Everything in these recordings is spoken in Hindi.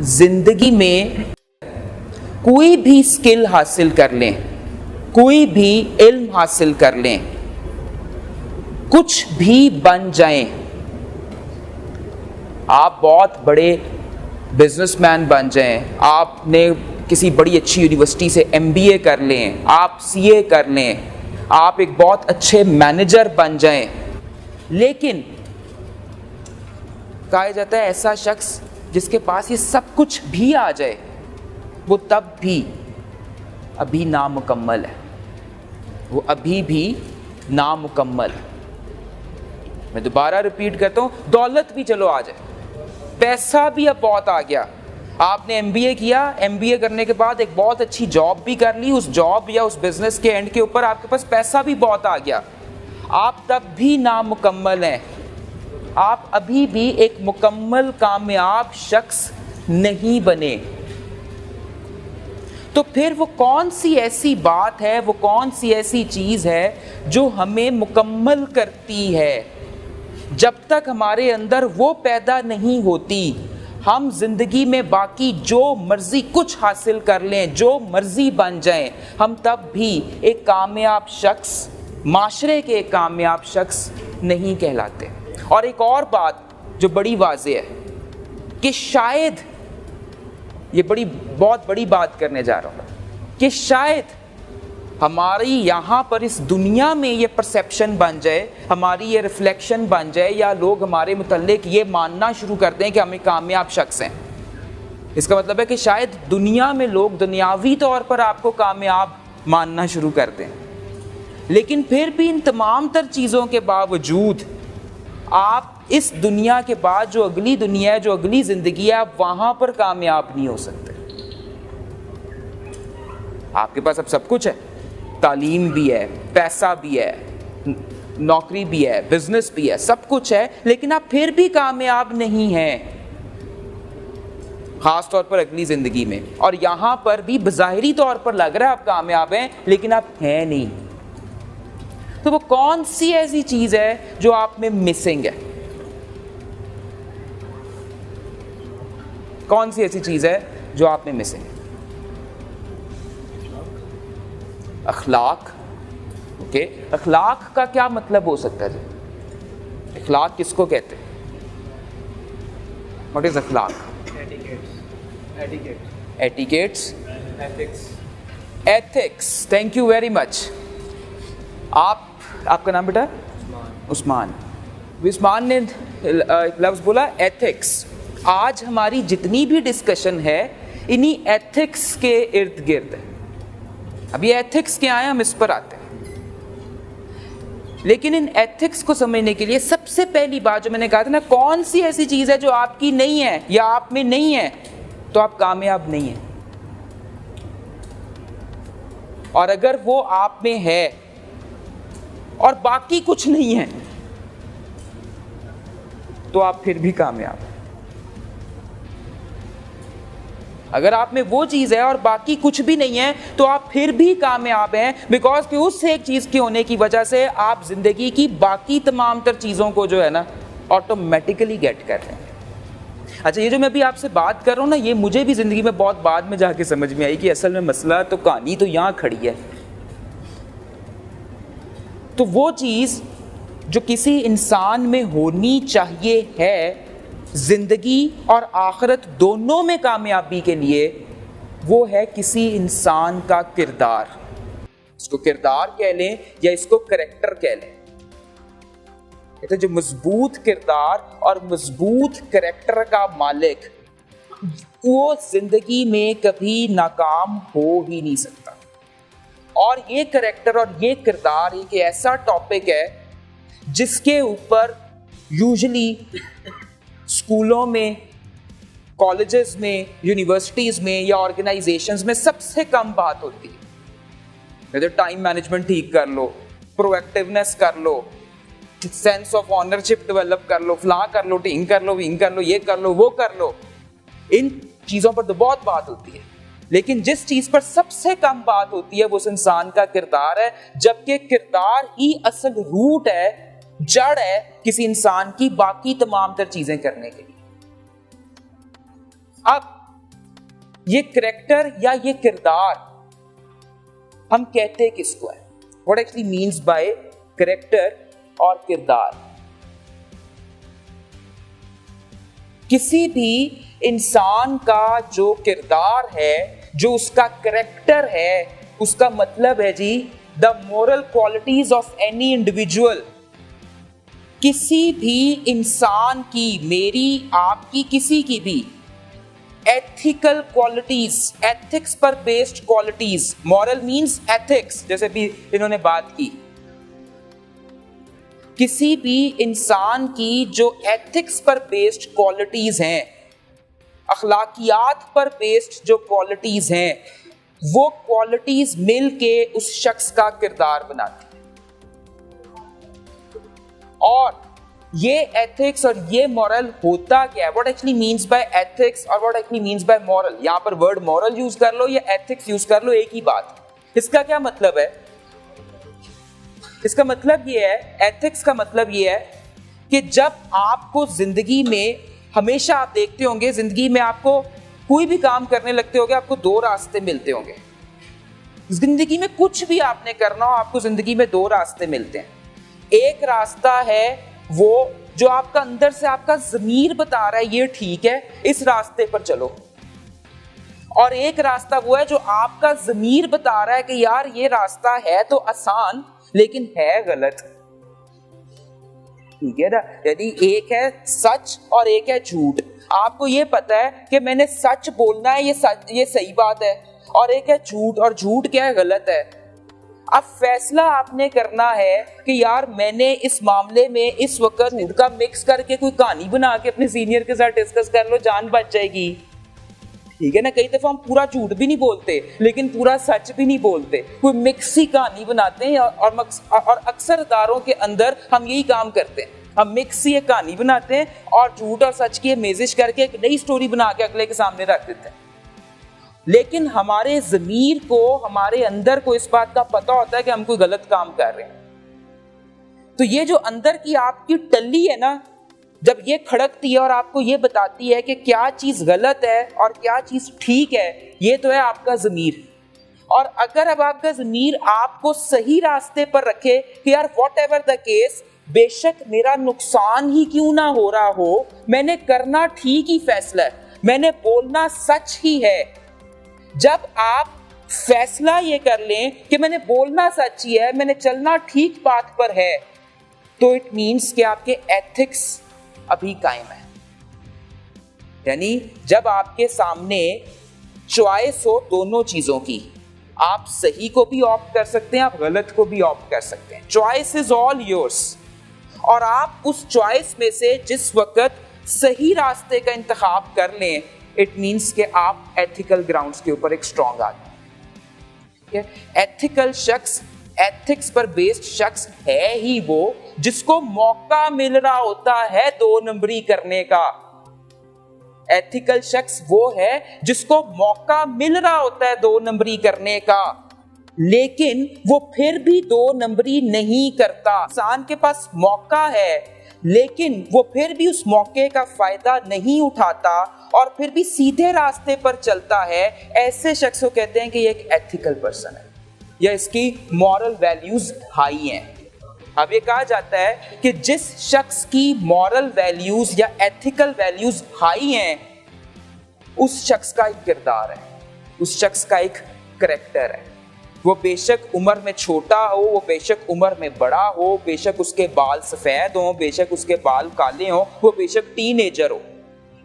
जिंदगी में कोई भी स्किल हासिल कर लें, कोई भी इल्म हासिल कर लें, कुछ भी बन जाएं, आप बहुत बड़े बिजनेसमैन बन जाएं, आपने किसी बड़ी अच्छी यूनिवर्सिटी से एमबीए कर लें, आप सीए कर लें, आप एक बहुत अच्छे मैनेजर बन जाएं, लेकिन कहा जाता है ऐसा शख्स जिसके पास ये सब कुछ भी आ जाए वो तब भी अभी नामुकम्मल है, वो अभी भी नामुकम्मल है। मैं दोबारा रिपीट करता हूँ, दौलत भी चलो आ जाए, पैसा भी अब बहुत आ गया, आपने एमबीए किया, एमबीए करने के बाद एक बहुत अच्छी जॉब भी कर ली, उस जॉब या उस बिजनेस के एंड के ऊपर आपके पास पैसा भी बहुत आ गया, आप तब भी नामुकम्मल हैं, आप अभी भी एक मुकम्मल कामयाब शख्स नहीं बने। तो फिर वो कौन सी ऐसी बात है, वो कौन सी ऐसी चीज़ है जो हमें मुकम्मल करती है? जब तक हमारे अंदर वो पैदा नहीं होती, हम जिंदगी में बाकी जो मर्जी कुछ हासिल कर लें, जो मर्जी बन जाएं, हम तब भी एक कामयाब शख्स, माशरे के एक कामयाब शख्स नहीं कहलाते। और एक और बात जो बड़ी वाज़ेह है कि शायद ये बहुत बड़ी बात करने जा रहा हूँ कि शायद हमारी यहाँ पर इस दुनिया में ये परसेप्शन बन जाए, हमारी ये रिफ्लेक्शन बन जाए, या लोग हमारे मुतल्लिक ये मानना शुरू कर दें कि हम एक कामयाब शख्स हैं। इसका मतलब है कि शायद दुनिया में लोग दुनियावी तौर पर आपको कामयाब मानना शुरू कर दें, लेकिन फिर भी इन तमाम तर चीज़ों के बावजूद आप इस दुनिया के बाद जो अगली दुनिया है, जो अगली ज़िंदगी है, आप वहाँ पर कामयाब नहीं हो सकते। आपके पास अब सब कुछ है, तालीम भी है, पैसा भी है, नौकरी भी है, बिजनेस भी है, सब कुछ है, लेकिन आप फिर भी कामयाब नहीं हैं, खास तौर पर अगली ज़िंदगी में। और यहाँ पर भी बज़ाहिरी तौर पर लग रहा है आप कामयाब हैं, लेकिन आप हैं नहीं। तो वो कौन सी ऐसी चीज़ है जो आप में मिसिंग है? कौन सी ऐसी चीज़ है जो आप में मिसिंग है? अखलाक। ओके, अखलाक का क्या मतलब हो सकता है? अखलाक किसको कहते हैं? What is Akhlaq? Etiquettes, ethics. Thank you very much. आपका नाम बेटा? उस्मान। उस्मान ने लफ्ज़ बोला एथिक्स। आज हमारी जितनी भी डिस्कशन है इन्हीं एथिक्स के इर्द गिर्द है। अभी एथिक्स क्या है, हम इस पर आते हैं, लेकिन इन एथिक्स को समझने के लिए सबसे पहली बात जो मैंने कहा था ना, कौन सी ऐसी चीज़ है जो आपकी नहीं है या आप में नहीं है, तो आप कामयाब नहीं हैं। और अगर वो आप में है और बाकी कुछ नहीं है, तो आप फिर भी कामयाब हैं। अगर आप में वो चीज़ है और बाकी कुछ भी नहीं है, तो आप फिर भी कामयाब हैं, बिकॉज कि उस एक चीज़ के होने की वजह से आप जिंदगी की बाकी तमाम तर चीज़ों को जो है ना ऑटोमेटिकली गेट कर रहे हैं। अच्छा, ये जो मैं अभी आपसे बात कर रहा हूँ ना, ये मुझे भी ज़िंदगी में बहुत बाद में जाके समझ में आई कि असल में मसला तो, कहानी तो यहाँ खड़ी है। तो वो चीज़ जो किसी इंसान में होनी चाहिए है जिंदगी और आखिरत दोनों में कामयाबी के लिए, वो है किसी इंसान का किरदार। इसको किरदार कह लें या इसको करैक्टर कह लें। तो जो मजबूत किरदार और मजबूत करैक्टर का मालिक, वो जिंदगी में कभी नाकाम हो ही नहीं सकता। और ये करैक्टर और ये किरदार एक ऐसा टॉपिक है जिसके ऊपर यूजुअली स्कूलों में, कॉलेजेस में, यूनिवर्सिटीज़ में या ऑर्गेनाइजेशंस में सबसे कम बात होती है। तो टाइम मैनेजमेंट ठीक कर लो, प्रोएक्टिवनेस कर लो, सेंस ऑफ ऑनरशिप डेवलप कर लो, फला कर लो, टिंग कर लो, विंग कर लो, ये कर लो, वो कर लो। इन चीज़ों पर तो बहुत बात होती है, लेकिन जिस चीज़ पर सबसे कम बात होती है वो उस इंसान का किरदार है, जबकि किरदार ही असल रूट है, जड़ है किसी इंसान की बाकी तमाम तर चीजें करने के लिए। अब ये करेक्टर या ये किरदार हम कहते किसको है? What actually means by character और किरदार? किसी भी इंसान का जो किरदार है, जो उसका करेक्टर है, उसका मतलब है जी the moral qualities of any individual. किसी भी इंसान की, मेरी, आपकी, किसी की भी एथिकल क्वालिटीज, एथिक्स पर based qualities, moral means ethics, जैसे भी इन्होंने बात की, किसी भी इंसान की जो एथिक्स पर बेस्ड क्वालिटीज हैं, अखलाकियात पर बेस्ड जो क्वालिटीज हैं, वो क्वालिटीज मिल के उस शख्स का किरदार बनाती है। और ये एथिक्स और ये मॉरल होता क्या है? What actually means by ethics और what actually means by moral? यहां पर वर्ड मॉरल यूज कर लो या एथिक्स यूज कर लो, एक ही बात। इसका क्या मतलब है? इसका मतलब ये है, एथिक्स का मतलब ये है कि जब आपको जिंदगी में, हमेशा आप देखते होंगे जिंदगी में आपको कोई भी काम करने लगते होंगे, आपको दो रास्ते मिलते होंगे। जिंदगी में कुछ भी आपने करना हो, आपको जिंदगी में दो रास्ते मिलते हैं। एक रास्ता है वो जो आपका अंदर से आपका ज़मीर बता रहा है ये ठीक है, इस रास्ते पर चलो। और एक रास्ता वो है जो आपका ज़मीर बता रहा है कि यार ये रास्ता है तो आसान लेकिन है गलत। ठीक है ना? यदि एक है सच और एक है झूठ। आपको ये पता है कि मैंने सच बोलना है, ये सही बात है, और एक है झूठ, और झूठ क्या है? गलत है। अब फैसला आपने करना है कि यार मैंने इस मामले में इस वक्त झूठ का मिक्स करके कोई कहानी बना के अपने सीनियर के साथ डिस्कस कर लो, जान बच जाएगी। ठीक है ना? कई दफा हम पूरा झूठ भी नहीं बोलते लेकिन पूरा सच भी नहीं बोलते, कोई मिक्स ही कहानी बनाते हैं। और अक्सर अदारों के अंदर हम यही काम करते हैं, हम मिक्स ही एक कहानी बनाते हैं और झूठ और सच की मेजिश करके एक नई स्टोरी बना के अगले के सामने रख देते हैं। लेकिन हमारे ज़मीर को, हमारे अंदर को इस बात का पता होता है कि हम कोई गलत काम कर रहे हैं। तो ये जो अंदर की आपकी टल्ली है ना, जब ये खड़कती है और आपको ये बताती है कि क्या चीज़ गलत है और क्या चीज़ ठीक है, ये तो है आपका ज़मीर। और अगर अब आपका ज़मीर आपको सही रास्ते पर रखे कि यार व्हाट एवर द केस, बेशक मेरा नुकसान ही क्यों ना हो रहा हो, मैंने करना ठीक ही फैसला है, मैंने बोलना सच ही है। जब आप फैसला ये कर लें कि मैंने बोलना सच ही है, मैंने चलना ठीक बात पर है, तो इट मीन्स कि आपके एथिक्स अभी कायम है। यानी जब आपके सामने चॉइस हो दोनों चीजों की, आप सही को भी ऑप्ट कर सकते हैं, आप गलत को भी ऑप्ट कर सकते हैं। Choice is all yours. और आप उस चॉइस में से जिस वक्त सही रास्ते का इंतखाब कर लें, इट मीन्स कि आप एथिकल ग्राउंड्स के ऊपर एक स्ट्रॉन्ग आदमी। एथिकल शख्स, एथिक्स पर बेस्ड शख्स है ही वो जिसको मौका मिल रहा होता है दो नंबरी करने का। एथिकल शख्स वो है जिसको मौका मिल रहा होता है दो नंबरी करने का, लेकिन वो फिर भी दो नंबरी नहीं करता। इंसान के पास मौका है लेकिन वो फिर भी उस मौके का फायदा नहीं उठाता और फिर भी सीधे रास्ते पर चलता है। ऐसे शख्स को कहते हैं कि ये एक एथिकल पर्सन है या इसकी मॉरल वैल्यूज हाई हैं। अब ये कहा जाता है कि जिस शख्स की मॉरल वैल्यूज या एथिकल वैल्यूज हाई हैं, उस शख्स का एक किरदार है, उस शख्स का एक करैक्टर है। वो बेशक उम्र में छोटा हो, वो बेशक उम्र में बड़ा हो, बेशक उसके बाल सफ़ेद हो, बेशक उसके बाल काले हो, वो बेशक टीनेजर हो।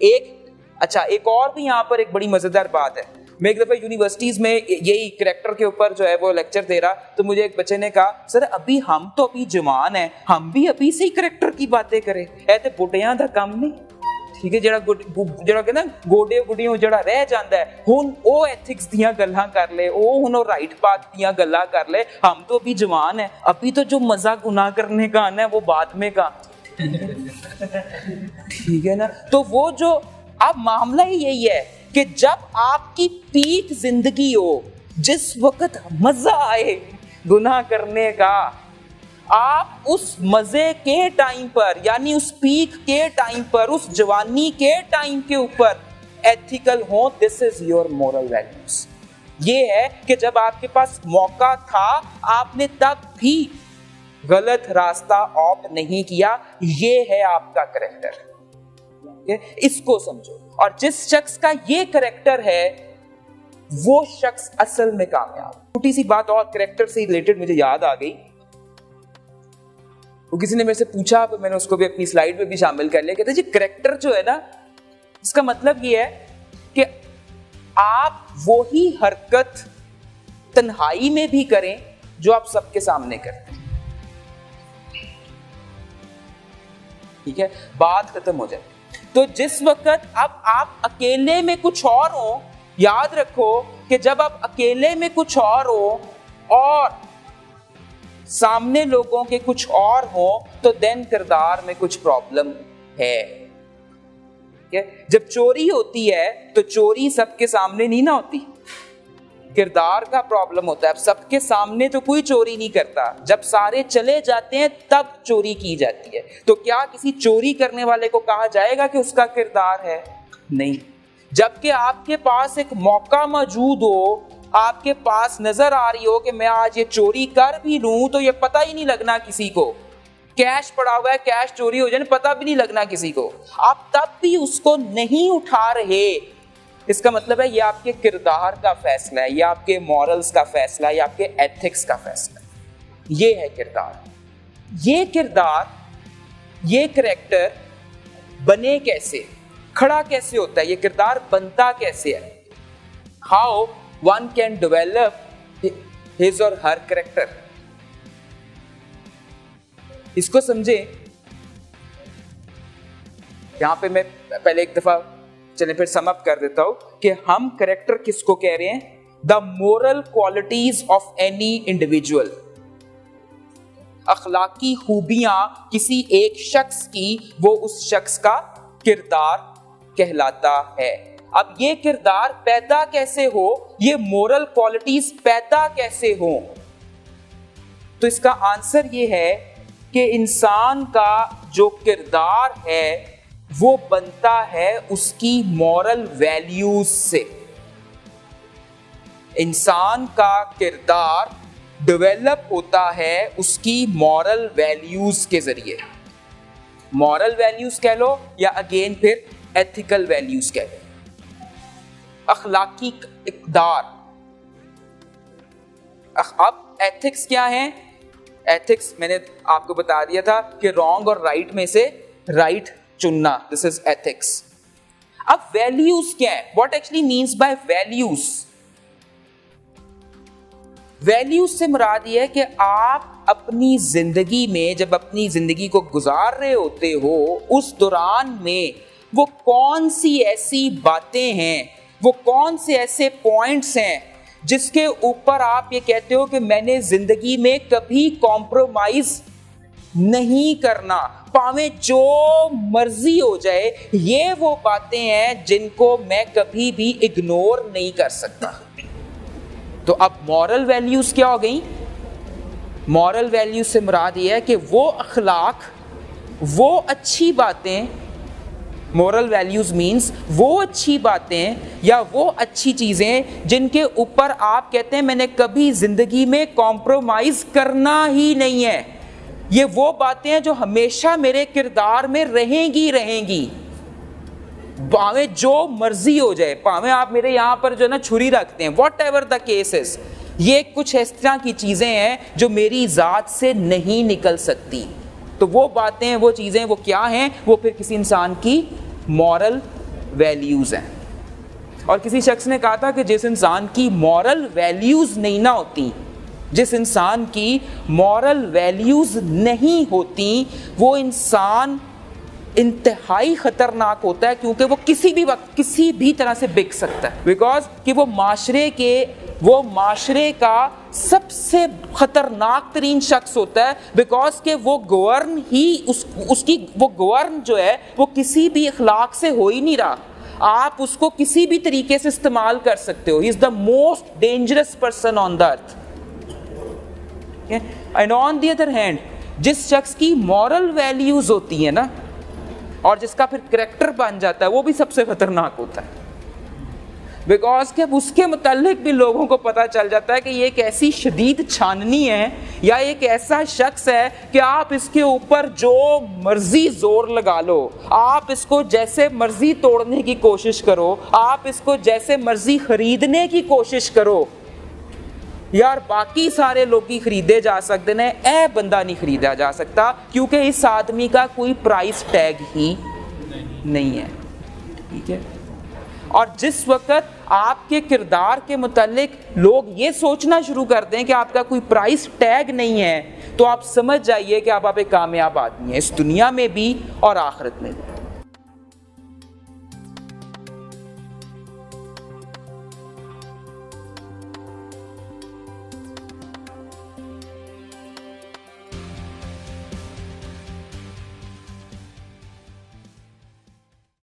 एक और भी यहाँ पर एक बड़ी मज़ेदार बात है। मैं एक दफ़ा यूनिवर्सिटीज़ में यही करैक्टर के ऊपर जो है वो लेक्चर दे रहा, तो मुझे एक बच्चे ने कहा, सर हम तो अभी जवान हैं, हम भी अभी से ही करैक्टर की बातें करें, ऐसे बुढ़ियां दा काम नहीं। ठीक है, ਜਿਹੜਾ ਕਹਿੰਦਾ ਗੋਡੇ ਗੁੱਡੀਆਂ ਜਿਹੜਾ ਰਹਿ ਜਾਂਦਾ ਹੈ, ਹੁਣ ਉਹ एथिक्स ਦੀਆਂ ਗੱਲਾਂ कर ले, ਉਹ ਹੁਣ राइट पाथ ਦੀਆਂ ਗੱਲਾਂ कर ले। हम तो अभी जवान है, अभी तो जो मजा गुनाह करने का आना है वो बाद में का। ठीक है ना? तो वो जो अब मामला ही यही है कि जब आपकी पीक जिंदगी हो, जिस वक्त मजा आए गुनाह करने का, आप उस मजे के टाइम पर, यानी उस पीक के टाइम पर, उस जवानी के टाइम के ऊपर एथिकल हो, this is your moral values. ये है कि जब आपके पास मौका था आपने तब भी गलत रास्ता ऑप्ट नहीं किया, ये है आपका करेक्टर। इसको समझो। और जिस शख्स का ये करेक्टर है वो शख्स असल में कामयाब। छोटी सी बात और करेक्टर से रिलेटेड मुझे याद आ गई, वो किसी ने मेरे से पूछा तो मैंने उसको भी अपनी स्लाइड में भी शामिल कर लिया। कहते जी करेक्टर जो है ना, इसका मतलब ये है कि आप वही हरकत तन्हाई में भी करें जो आप सबके सामने करते हैं। ठीक है, बात खत्म हो जाए। तो जिस वक्त अब आप अकेले में कुछ और हो, याद रखो कि जब आप अकेले में कुछ और हो और सामने लोगों के कुछ और हो तो देन किरदार में कुछ प्रॉब्लम है। जब चोरी होती है तो चोरी सबके सामने नहीं ना होती, किरदार का प्रॉब्लम होता है। अब सबके सामने तो कोई चोरी नहीं करता, जब सारे चले जाते हैं तब चोरी की जाती है। तो क्या किसी चोरी करने वाले को कहा जाएगा कि उसका किरदार है? नहीं। जबकि आपके पास एक मौका मौजूद हो, आपके पास नजर आ रही हो कि मैं आज ये चोरी कर भी लूं तो ये पता ही नहीं लगना किसी को, कैश पड़ा हुआ है, कैश चोरी हो जाए पता भी नहीं लगना किसी को, आप तब भी उसको नहीं उठा रहे। इसका मतलब है ये आपके किरदार का फैसला है, ये आपके मॉरल्स का फैसला है, ये आपके एथिक्स का फैसला है। ये है किरदार। ये किरदार, ये करैक्टर बने कैसे, खड़ा कैसे होता है, ये किरदार बनता कैसे है? How one can develop his और हर करैक्टर। इसको समझे। यहां पे मैं पहले एक दफा चले फिर सम अप कर देता हूं कि हम करैक्टर किसको कह रहे हैं? The moral qualities of any individual. अखलाकी खूबियां किसी एक शख्स की, वो उस शख्स का किरदार कहलाता है। अब ये किरदार पैदा कैसे हो, ये मोरल क्वालिटीज पैदा कैसे हो? तो इसका आंसर ये है कि इंसान का जो किरदार है वो बनता है उसकी मॉरल वैल्यूज से। इंसान का किरदार डेवलप होता है उसकी मॉरल वैल्यूज के जरिए। मॉरल वैल्यूज कह लो या अगेन फिर एथिकल वैल्यूज कह लो, अखलाकी इक़दार। अब एथिक्स क्या है? एथिक्स मैंने आपको बता दिया था कि रॉन्ग और राइट में से राइट चुनना, दिस इज एथिक्स। अब वैल्यूज क्या है? What actually means by values? Values से मुराद ये है कि आप अपनी जिंदगी में जब अपनी जिंदगी को गुजार रहे होते हो उस दौरान में वो कौन सी ऐसी बातें हैं, वो कौन से ऐसे पॉइंट्स हैं जिसके ऊपर आप ये कहते हो कि मैंने जिंदगी में कभी कॉम्प्रोमाइज नहीं करना, पावे जो मर्जी हो जाए। ये वो बातें हैं जिनको मैं कभी भी इग्नोर नहीं कर सकता। तो अब मॉरल वैल्यूज क्या हो गई? मॉरल वैल्यूज से मुराद ये है कि वो अखलाक, वो अच्छी बातें, मोरल वैल्यूज मीन्स वो अच्छी बातें या वो अच्छी चीजें जिनके ऊपर आप कहते हैं मैंने कभी जिंदगी में कॉम्प्रोमाइज करना ही नहीं है। ये वो बातें हैं जो हमेशा मेरे किरदार में रहेंगी रहेंगी, भावे जो मर्जी हो जाए, भावे आप मेरे यहां पर जो ना छुरी रखते हैं, वॉट एवर द केसेस। ये कुछ इस तरह की चीजें हैं जो मेरी जात से नहीं निकल सकती। तो वो बातें, वो चीजें, वो क्या हैं? वो फिर किसी इंसान की मॉरल वैल्यूज हैं। और किसी शख्स ने कहा था कि जिस इंसान की मॉरल वैल्यूज नहीं ना होती, जिस इंसान की मॉरल वैल्यूज नहीं होती, वो इंसान इंतहाई खतरनाक होता है, क्योंकि वो किसी भी वक्त किसी भी तरह से बिक सकता है। बिकॉज कि वो माशरे का सबसे खतरनाक तरीन शख्स होता है, बिकॉज के वो गवर्न ही उसकी वो गवर्न जो है वो किसी भी अखलाक से हो ही नहीं रहा। आप उसको किसी भी तरीके से इस्तेमाल कर सकते हो। He is the most dangerous person on the earth. And on the other hand, जिस शख्स की मॉरल वैल्यूज होती है ना और जिसका फिर करैक्टर बन जाता है, वो भी सबसे खतरनाक होता है। बिकॉज कि अब उसके मुतालिक भी लोगों को पता चल जाता है कि ये एक ऐसी शदीद छाननी है या एक ऐसा शख्स है कि आप इसके ऊपर जो मर्जी जोर लगा लो, आप इसको जैसे मर्जी तोड़ने की कोशिश करो, आप इसको जैसे मर्जी खरीदने की कोशिश करो, यार बाकी सारे लोग ही खरीदे जा सकते हैं, ए बंदा नहीं खरीदा जा सकता, क्योंकि इस आदमी का कोई प्राइस टैग ही नहीं है। ठीक है। और जिस वक्त आपके किरदार के मुतालिक लोग ये सोचना शुरू कर दें कि आपका कोई प्राइस टैग नहीं है, तो आप समझ जाइए कि आप एक कामयाब आदमी हैं, इस दुनिया में भी और आखिरत में भी।